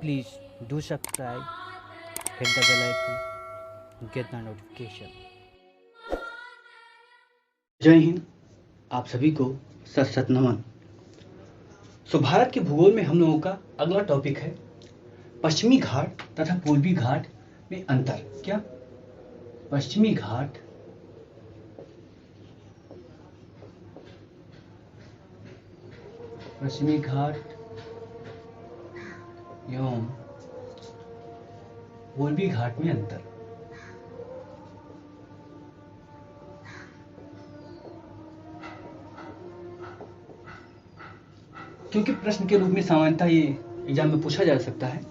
Please do subscribe, hit the bell icon, get the notification. जय हिंद। आप सभी को सत सत नमन। भारत के भूगोल में हम लोगों का अगला टॉपिक है पश्चिमी घाट तथा पूर्वी घाट में अंतर। क्या पश्चिमी घाट एवं पूर्वी घाट में अंतर। क्योंकि प्रश्न के रूप में सामान्यतः ये एग्जाम में पूछा जा सकता है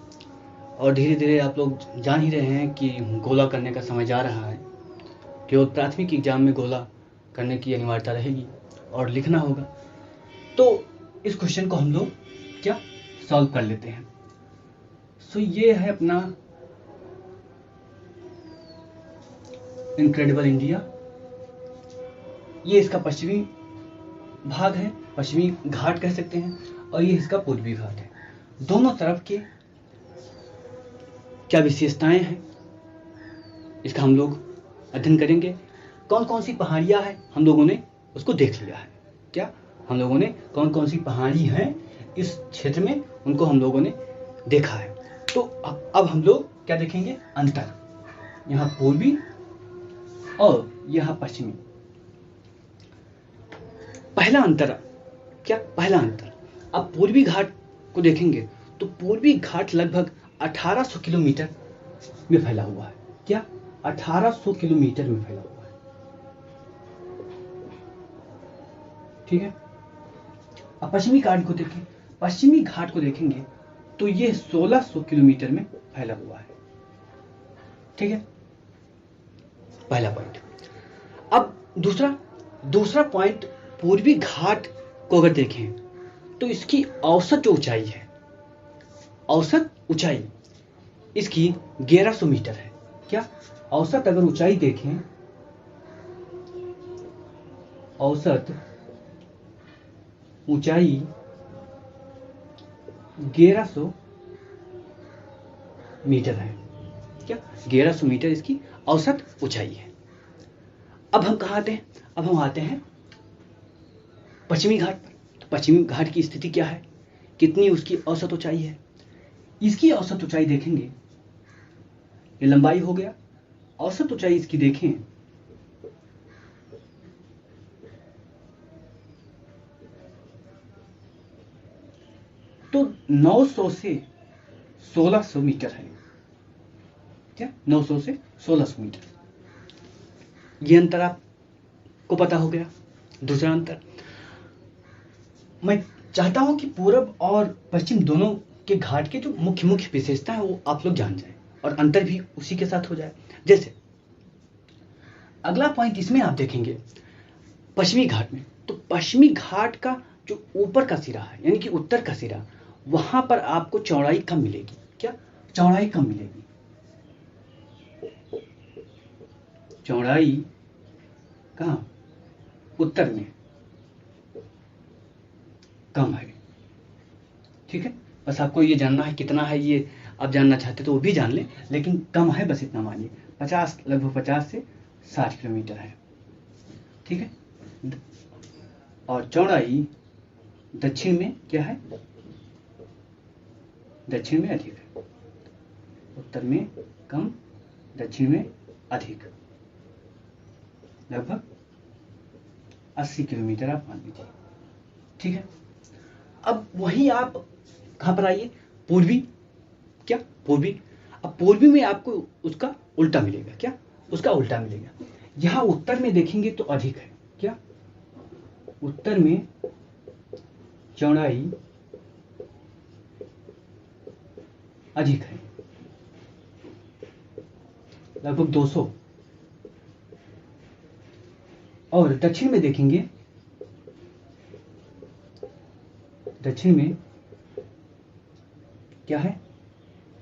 और धीरे धीरे आप लोग जान ही रहे हैं कि गोला करने का समय जा रहा है। केवल प्राथमिक एग्जाम में गोला करने की अनिवार्यता रहेगी और लिखना होगा। तो इस क्वेश्चन को हम लोग क्या सॉल्व कर लेते हैं। ये है अपना इनक्रेडिबल इंडिया। ये इसका पश्चिमी भाग है, पश्चिमी घाट कह सकते हैं, और ये इसका पूर्वी घाट है। दोनों तरफ के क्या विशेषताएं हैं इसका हम लोग अध्ययन करेंगे। कौन कौन सी पहाड़ियां हैं हम लोगों ने उसको देख लिया है। क्या हम लोगों ने कौन कौन सी पहाड़ी हैं इस क्षेत्र में उनको हम लोगों ने देखा है। तो अब हम लोग क्या देखेंगे, अंतर। यहाँ पूर्वी और यहाँ पश्चिमी। पहला अंतर क्या, पहला अंतर अब पूर्वी घाट को देखेंगे तो पूर्वी घाट लगभग 1800 किलोमीटर में फैला हुआ है। क्या 1800 किलोमीटर में फैला हुआ है। ठीक है। अब पश्चिमी घाट को देखें, पश्चिमी घाट को देखेंगे तो यह 1600 किलोमीटर में फैला हुआ है। ठीक है, पहला पॉइंट। अब दूसरा पॉइंट, पूर्वी घाट को अगर देखें तो इसकी औसत जो ऊंचाई है, औसत ऊंचाई इसकी 1100 मीटर है। क्या औसत अगर ऊंचाई देखें, औसत ऊंचाई 1100 मीटर है। क्या 1100 मीटर इसकी औसत ऊंचाई है। अब हम कहाँ आते हैं, अब हम आते हैं पश्चिमी घाट पर। तो पश्चिमी घाट की स्थिति क्या है, कितनी उसकी औसत ऊंचाई है। इसकी औसत ऊंचाई देखेंगे, ये लंबाई हो गया, औसत ऊंचाई इसकी देखें तो 900 से 1600 मीटर है। क्या 900 से 1600 मीटर। ये अंतर आपको पता हो गया। दूसरा अंतर, मैं चाहता हूं कि पूर्व और पश्चिम दोनों के घाट के जो मुख्य मुख्य विशेषता है वो आप लोग जान जाएं और अंतर भी उसी के साथ हो जाए। जैसे अगला पॉइंट इसमें आप देखेंगे पश्चिमी घाट में, तो पश्चिमी घाट का जो ऊपर का सिरा है यानी कि उत्तर का सिरा, वहां पर आपको चौड़ाई कम मिलेगी। क्या चौड़ाई कम मिलेगी, चौड़ाई कहां, उत्तर में कम है। ठीक है, बस आपको ये जानना है कितना है, ये आप जानना चाहते तो वो भी जान लें, लेकिन कम है बस इतना मानिए। 50 लगभग 50 से 60 किलोमीटर है। ठीक है, और चौड़ाई दक्षिण में क्या है, दक्षिण में अधिक है। उत्तर में कम, दक्षिण में अधिक, लगभग 80 किलोमीटर आप मान लीजिए। ठीक है, अब वहीं आप कहां पर आइए, पूर्वी। क्या पूर्वी, अब पूर्वी में आपको उसका उल्टा मिलेगा। क्या उसका उल्टा मिलेगा। यहां उत्तर में देखेंगे तो अधिक है। क्या उत्तर में चौड़ाई अधिक है, लगभग 200। और दक्षिण में देखेंगे, दक्षिण में क्या है,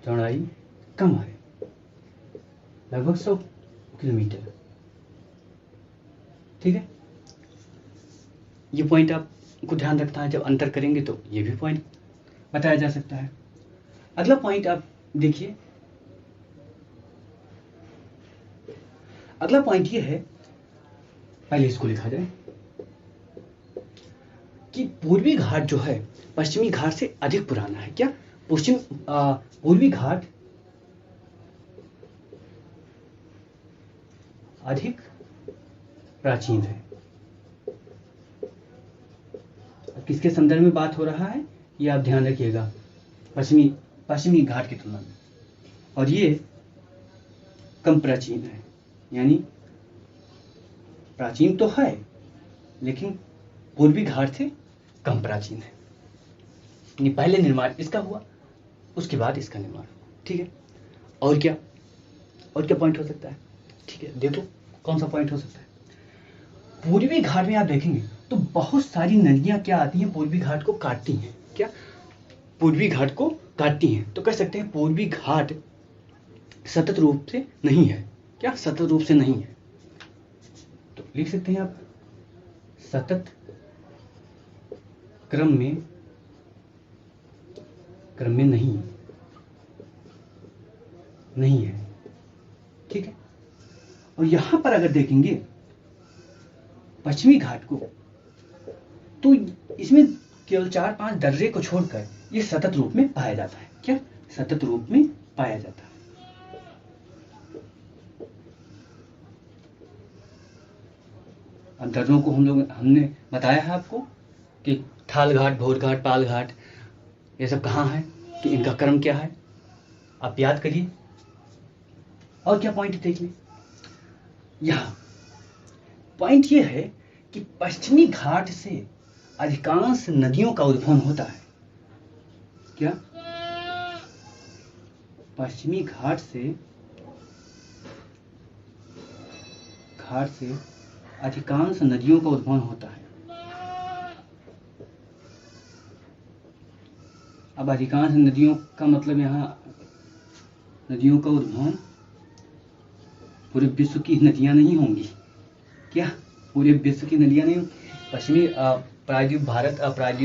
चौड़ाई कम है, लगभग 100 किलोमीटर। ठीक है, ये पॉइंट आपको ध्यान रखना है। जब अंतर करेंगे तो ये भी पॉइंट बताया जा सकता है। अगला पॉइंट आप देखिए, अगला पॉइंट ये है, पहले इसको लिखा जाए कि पूर्वी घाट जो है पश्चिमी घाट से अधिक पुराना है। क्या? पूर्वी घाट अधिक प्राचीन है। किसके संदर्भ में बात हो रहा है ये आप ध्यान रखिएगा, पश्चिमी घाट की तुलना में। और ये कम प्राचीन है, यानी प्राचीन तो है लेकिन पूर्वी घाट से कम प्राचीन है। ये पहले निर्माण इसका हुआ, उसके बाद इसका निर्माण। ठीक है, और क्या पॉइंट हो सकता है? ठीक है, देखो कौन सा पॉइंट हो सकता है। पूर्वी घाट में आप देखेंगे तो बहुत सारी नदियां क्या आती हैं, पूर्वी घाट को काटती हैं। क्या? पूर्वी घाट को काटती हैं। तो कह सकते हैं पूर्वी घाट सतत रूप से नहीं है। क्या? सतत रूप से नहीं है। तो लिख सकते हैं आप सतत क्रम में नहीं है। ठीक है, और यहां पर अगर देखेंगे पश्चिमी घाट को तो इसमें केवल 4-5 दर्रे को छोड़कर ये सतत रूप में पाया जाता है। क्या? सतत रूप में पाया जाता है। अब दर्रों को हमने बताया है आपको कि थाल घाट, भोर घाट, पाल घाट, ये सब कहाँ है, कि इनका क्रम क्या है, आप याद करिए। और क्या पॉइंट देखिए, यहाँ पॉइंट ये है कि पश्चिमी घाट से अधिकांश नदियों का उद्भव होता है। क्या? पश्चिमी घाट से अधिकांश नदियों का उद्भव होता है। अब अधिकांश नदियों का मतलब यहाँ नदियों का उद्भव पूरे विश्व की नदियां नहीं होंगी। क्या? पूरे विश्व की नदियां नहीं होंगी। पश्चिमी प्रायद्वीप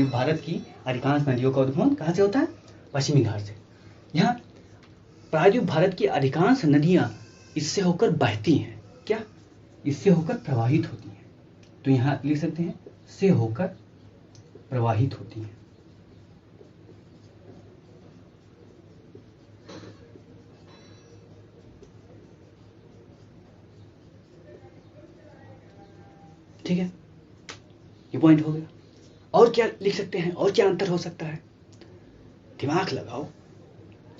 भारत की अधिकांश नदियों का उद्भव कहाँ से होता है? पश्चिमी घाट से। यहाँ प्रायद्वीप भारत की अधिकांश नदियां इससे होकर बहती हैं। क्या? इससे होकर प्रवाहित होती हैं। तो यहाँ लिख सकते हैं से होकर प्रवाहित होती हैं। ठीक है, ये पॉइंट हो गया। और क्या लिख सकते हैं, और क्या अंतर हो सकता है? दिमाग लगाओ,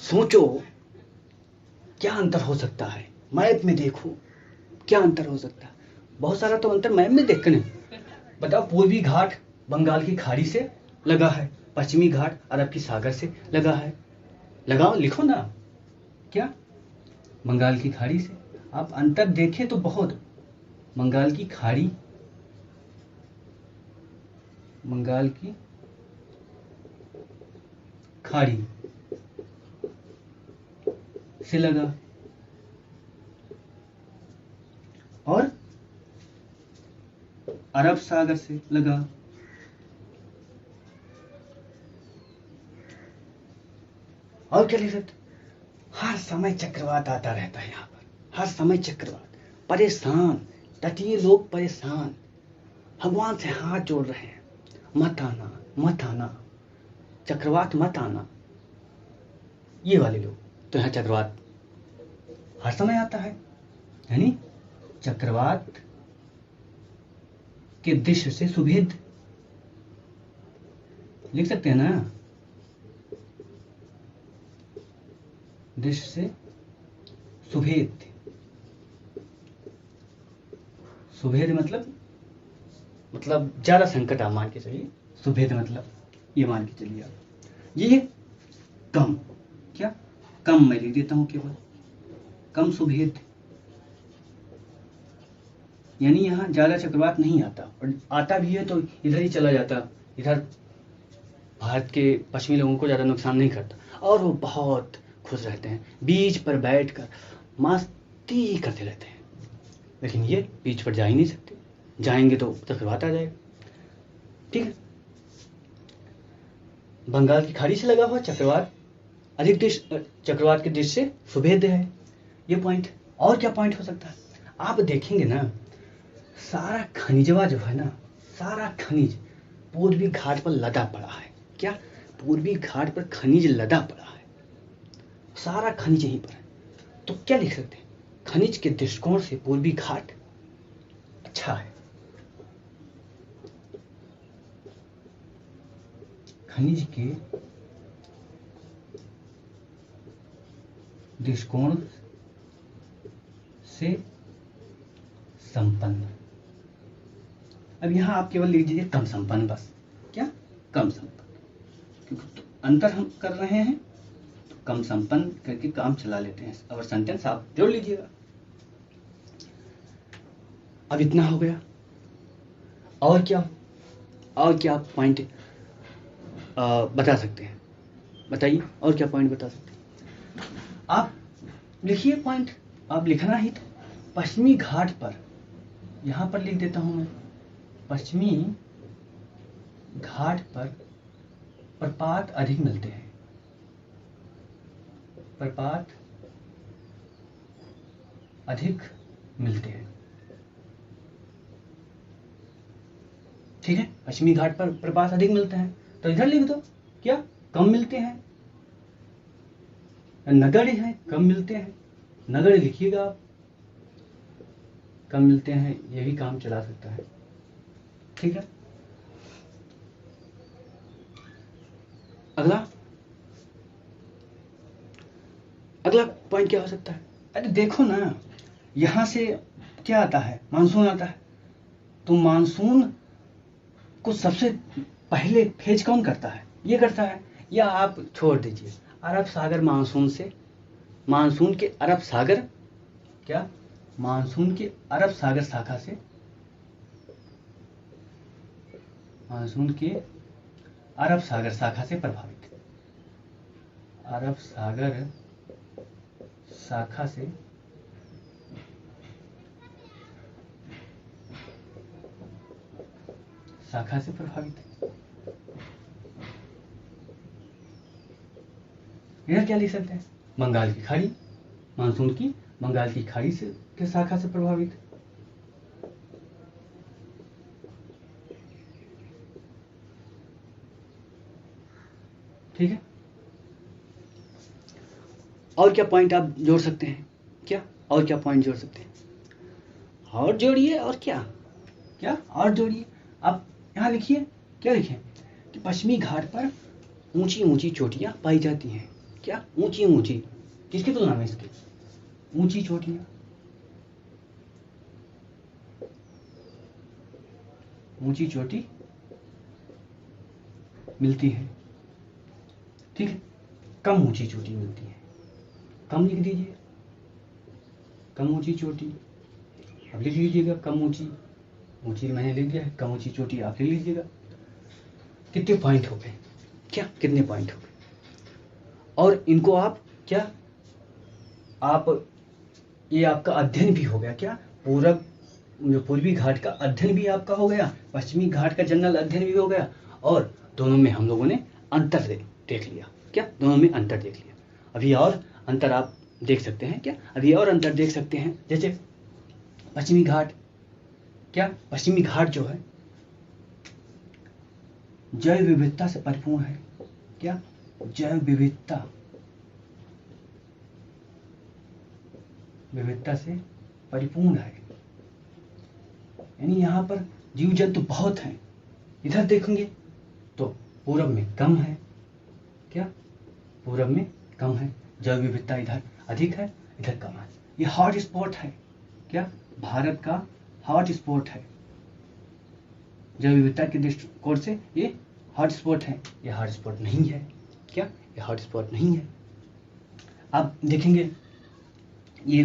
सोचो क्या अंतर हो सकता है। मैप में देखो क्या अंतर हो सकता है। बहुत सारा तो अंतर मैप में देखने। बताओ, पूर्वी घाट बंगाल की खाड़ी से लगा है, पश्चिमी घाट अरब की सागर से लगा है। लगाओ, लिखो ना। क्या? बंगाल की खाड़ी से। आप अंतर देखें तो बहुत, बंगाल की खाड़ी से लगा, और अरब सागर से लगा। और क्या लिख सकते? हर समय चक्रवात आता रहता है यहाँ पर, हर समय चक्रवात। परेशान, तटीय लोग परेशान, भगवान से हाथ जोड़ रहे हैं, मत आना, चक्रवात मत आना। ये वाले लोग, तो यहाँ चक्रवात हर समय आता है, यानी चक्रवात के दृश्य से सुभेद लिख सकते हैं ना। दृश्य से सुभेद, मतलब ज्यादा संकट आप मान के चलिए। सुभेद मतलब ये मान के चलिए आप। ये कम, क्या? कम मैं लिख देता हूं, केवल कम सुभेद, यानी यहां ज्यादा चक्रवात नहीं आता, और आता भी है तो इधर ही चला जाता, इधर भारत के पश्चिमी लोगों को ज्यादा नुकसान नहीं करता, और वो बहुत खुश रहते हैं, बीच पर बैठकर मस्ती करते रहते हैं। लेकिन ये बीच पर जा ही नहीं सकते, जाएंगे तो चक्रवात आ जाएगा। ठीक है, बंगाल की खाड़ी से लगा हुआ चक्रवात अधिक दृश्य चक्रवात के दृश्य से सुभेद्य है। ये पॉइंट। और क्या पॉइंट हो सकता है? आप देखेंगे ना, सारा खनिजवा जो है ना, सारा खनिज पूर्वी घाट पर लदा पड़ा है। क्या? पूर्वी घाट पर खनिज लदा पड़ा है, सारा खनिज यहीं पर है। तो क्या लिख सकते हैं? खनिज के दृष्टिकोण से पूर्वी घाट अच्छा है। खनिज के दृष्टिकोण से संपन्न। अब यहां आप केवल लिख दीजिए कम संपन्न, बस। क्या? कम संपन्न, क्योंकि तो अंतर हम कर रहे हैं तो कम संपन्न करके काम चला लेते हैं। और सेंटेंस आप जोड़ लीजिएगा। अब इतना हो गया। और क्या आप पॉइंट बता सकते हैं? बताइए, और क्या पॉइंट बता सकते हैं? आप लिखिए पॉइंट। आप लिखना ही तो पश्चिमी घाट पर, यहां पर लिख देता हूं मैं, पश्चिमी घाट पर प्रपात अधिक मिलते हैं। प्रपात अधिक मिलते हैं। ठीक है, पश्चिमी घाट पर प्रपात अधिक मिलते हैं, तो इधर लिख दो क्या? कम मिलते हैं। नगण्य है, कम मिलते हैं। नगण्य लिखिएगा आप, कम मिलते हैं, ये भी काम चला सकता है। ठीक है, अगला पॉइंट क्या हो सकता है? अरे देखो ना, यहां से क्या आता है? मानसून आता है। तो मानसून को सबसे पहले फेज कौन करता है? ये करता है। या आप छोड़ दीजिए, अरब सागर मानसून से, मानसून के अरब सागर, क्या? मानसून के अरब सागर शाखा से, मानसून के अरब सागर शाखा से प्रभावित, अरब सागर शाखा से प्रभावित है। इधर क्या लिख सकते हैं? बंगाल की खाड़ी, मानसून की बंगाल की खाड़ी से के शाखा से प्रभावित। ठीक है, और क्या पॉइंट आप जोड़ सकते हैं? क्या और क्या पॉइंट जोड़ सकते हैं? और जोड़िए। और क्या और जोड़िए। आप यहां लिखिए, क्या लिखें? कि पश्चिमी घाट पर ऊंची ऊंची चोटियां पाई जाती हैं। क्या? ऊंची ऊंची, किसकी तुलना में? इसकी ऊंची चोटियां, ऊंची चोटी मिलती है। ठीक है, कम ऊंची चोटी मिलती है। कम लिख दीजिए, कम ऊंची चोटी। अब लिख लीजिएगा कम ऊंची, ऊंची मैंने लिख दिया है, कम ऊंची चोटी आप लिख लीजिएगा। कितने पॉइंट हो गए? क्या? कितने पॉइंट हो गए? और इनको आप क्या, आप ये आपका अध्ययन भी हो गया। क्या? पूरब जो पूर्वी घाट का अध्ययन भी आपका हो गया, पश्चिमी घाट का जनरल अध्ययन भी हो गया, और दोनों में हम लोगों ने अंतर देख लिया। क्या? दोनों में अंतर देख लिया। अभी और अंतर आप देख सकते हैं। क्या? अभी और अंतर देख सकते हैं। जैसे पश्चिमी घाट, क्या? पश्चिमी घाट जो है जैव विविधता से परिपूर्ण है। क्या? जैव विविधता से परिपूर्ण है, यानी यहां पर जीव जंतु बहुत हैं। इधर देखेंगे तो पूरब में कम है। क्या? पूरब में कम है, जैव विविधता इधर अधिक है, इधर कम है। ये हॉट स्पॉट है। क्या? भारत का हॉट स्पॉट है। जैव विविधता के दृष्टिकोण से ये हॉट स्पॉट है। ये हॉट स्पॉट नहीं है। क्या? ये हॉट स्पॉट नहीं है। आप देखेंगे ये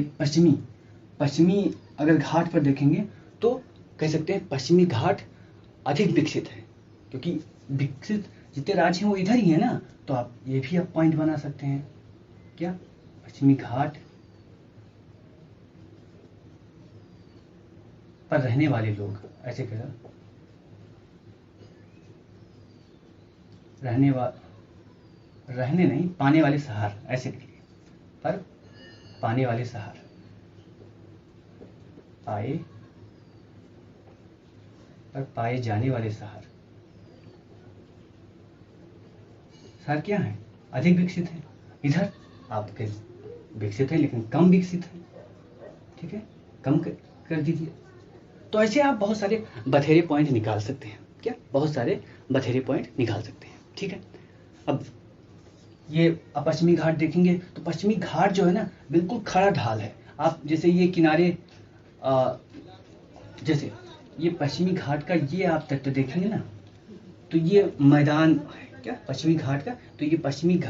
पश्चिमी अगर घाट पर देखेंगे तो कह सकते हैं पश्चिमी घाट अधिक विकसित है, क्योंकि विकसित जितने राज्य हैं वो इधर ही है ना। तो आप ये भी आप पॉइंट बना सकते हैं। क्या? पश्चिमी घाट पर रहने वाले लोग, ऐसे कह, रहने वाले रहने नहीं, पाने वाले सहार, ऐसे लिखिए। पर पाने वाले सहार, पाए पर पाए जाने वाले सहार। सहार क्या है? अधिक विकसित है। इधर आपके विकसित है लेकिन कम विकसित है। ठीक है, कम कर दीजिए। तो ऐसे आप बहुत सारे बथेरे पॉइंट निकाल सकते हैं। क्या? बहुत सारे बथेरे पॉइंट निकाल सकते हैं। ठीक है, अब ये पश्चिमी घाट देखेंगे तो पश्चिमी घाट जो है ना बिल्कुल खड़ा ढाल है। आप जैसे ये किनारे जैसे ये पश्चिमी घाट का ये आप तट देखेंगे ना तो ये मैदान है। क्या? पश्चिमी घाट का, तो ये पश्चिमी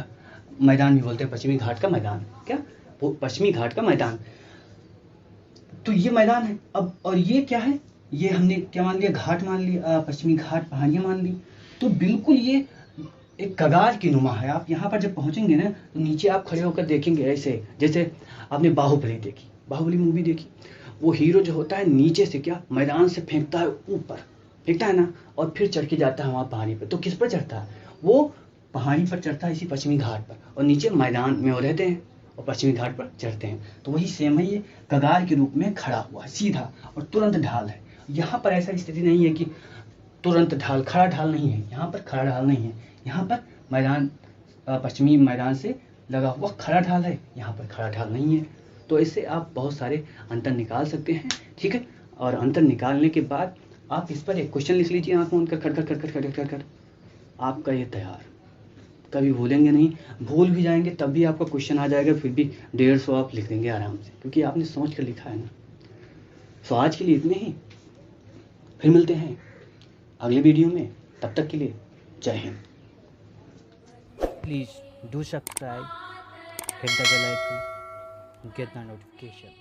मैदान भी बोलते हैं, पश्चिमी घाट का मैदान। क्या? वो पश्चिमी घाट का मैदान, तो ये मैदान है। अब और ये क्या है? ये हमने क्या मान लिया? घाट मान लिया, पश्चिमी घाट पहाड़ियां मान ली। तो बिल्कुल ये एक कगार की नुमा है। आप यहाँ पर जब पहुंचेंगे ना तो नीचे आप खड़े होकर देखेंगे ऐसे, जैसे आपने बाहुबली देखी, बाहुबली मूवी देखी, वो हीरो जो होता है नीचे से क्या मैदान से फेंकता है ऊपर, फेंकता है ना, और फिर चढ़ के जाता है वहाँ पहाड़ी पर। तो किस पर चढ़ता है? वो पहाड़ी पर चढ़ता है, इसी पश्चिमी घाट पर, और नीचे मैदान में वो रहते हैं और पश्चिमी घाट पर चढ़ते हैं। तो वही सेम है, ये कगार के रूप में खड़ा हुआ है सीधा, और तुरंत ढाल है। यहाँ पर ऐसा स्थिति नहीं है कि तुरंत ढाल, खड़ा ढाल नहीं है। यहाँ पर खड़ा ढाल नहीं है, यहाँ पर मैदान पश्चिमी मैदान से लगा हुआ खड़ा ढाल है, यहाँ पर खड़ा ढाल नहीं है। तो इससे आप बहुत सारे अंतर निकाल सकते हैं। ठीक है, और अंतर निकालने के बाद आप इस पर एक क्वेश्चन लिख लीजिए, आंख बंद कर कर कर कर कर कर कर, आपका ये तैयार। कभी भूलेंगे नहीं, भूल भी जाएंगे तब भी आपका क्वेश्चन आ जाएगा, फिर भी 150 आप लिख देंगे आराम से, क्योंकि आपने सोच कर लिखा है ना। तो आज के लिए इतने ही, फिर मिलते हैं अगले वीडियो में। तब तक के लिए जय Hind. Please do subscribe, hit the bell icon, get the notification.